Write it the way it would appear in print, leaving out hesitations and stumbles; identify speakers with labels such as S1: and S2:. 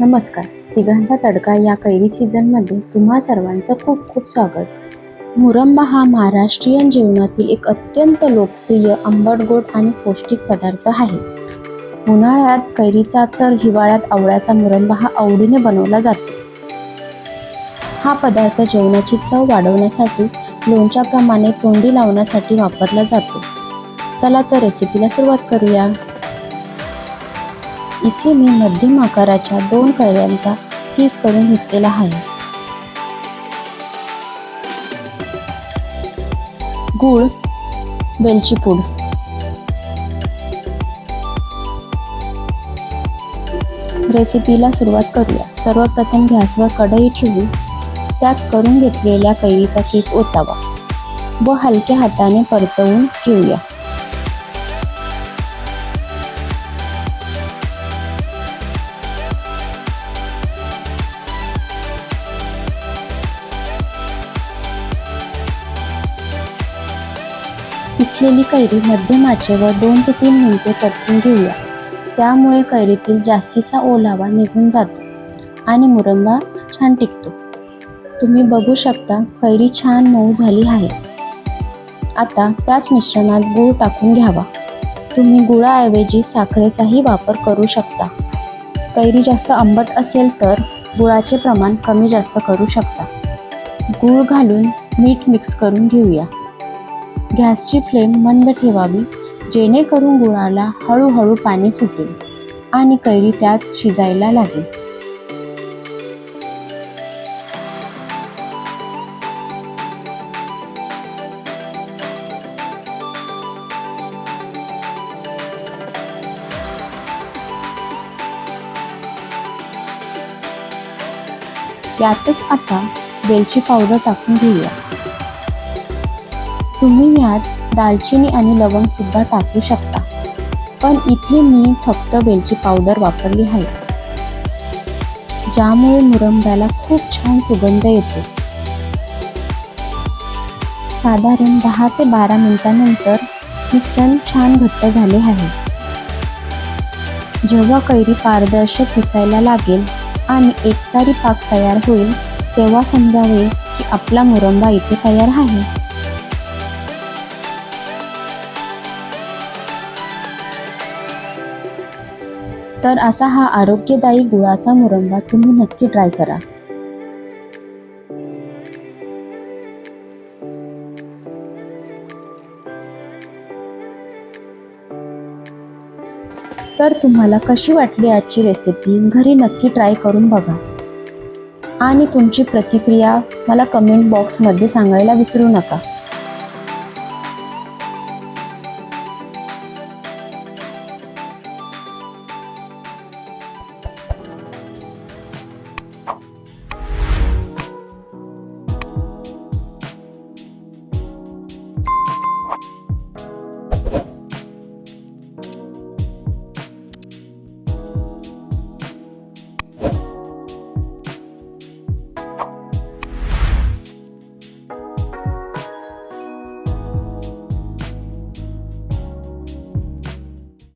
S1: नमस्कार. तिघांचा तडका या कैरी सीझनमध्ये तुम्हा सर्वांचं खूप खूप स्वागत. मुरंबा हा महाराष्ट्रीयन जेवणातील एक अत्यंत लोकप्रिय आंबट गोड आणि पौष्टिक पदार्थ आहे. उन्हाळ्यात कैरीचा तर हिवाळ्यात आवळ्याचा मुरंबा हा आवडीने बनवला जातो. हा पदार्थ जेवणाची चव वाढवण्यासाठी लोणच्याप्रमाणे तोंडी लावण्यासाठी वापरला जातो. चला तर रेसिपीला सुरुवात करूया. इथे मी मध्यम आकाराच्या 2 कैऱ्यांचा किस करून घेतलेला आहे. गूळ, वेलची पूड, रेसिपीला सुरुवात करूया. सर्वप्रथम गॅसवर कढई ठेवू, त्यात करून घेतलेल्या कैरीचा किस ओतावा व हलक्या हाताने परतवून घेऊया. किसलेली कैरी मध्यम आचेवर 2 ते 3 मिनिटे परतून घेऊया. त्यामुळे कैरीतील जास्तीचा ओलावा निघून जातो आणि मुरंबा छान टिकतो. तुम्ही बघू शकता कैरी छान मऊ झाली आहे. आता त्याच मिश्रणात गूळ टाकून घ्यावा. तुम्ही गुळाऐवजी साखरेचाही वापर करू शकता. कैरी जास्त आंबट असेल तर गुळाचे प्रमाण कमी जास्त करू शकता. गूळ घालून मीठ मिक्स करून घेऊया. गॅसची फ्लेम मंद ठेवावी, जेणेकरून गुळाला हळूहळू पाणी सुटेल आणि कैरी त्यात शिजायला लागेल. यातच आता वेलची पावडर टाकून घेऊया. तुम्ही यात दालचिनी आणि लवंग सुद्धा टाकू शकता, पण इथे मी फक्त वेलची पावडर वापरली आहे, ज्यामुळे मुरंब्याला खूप छान सुगंध येतो. साधारण 10 ते 12 मिनिटांनंतर मिश्रण छान घट्ट झाले आहे. जेव्हा कैरी पारदर्शक दिसायला लागेल आणि एकतारी पाक तयार होईल, तेव्हा समजावे की आपला मुरंबा इथे तयार आहे. तर असा हा आरोग्यदायी गुळाचा मुरंबा तुम्ही नक्की ट्राय करा. तर तुम्हाला कशी वाटली आजची रेसिपी? घरी नक्की ट्राय करून बघा आणि तुमची प्रतिक्रिया मला कमेंट बॉक्समध्ये सांगायला विसरू नका.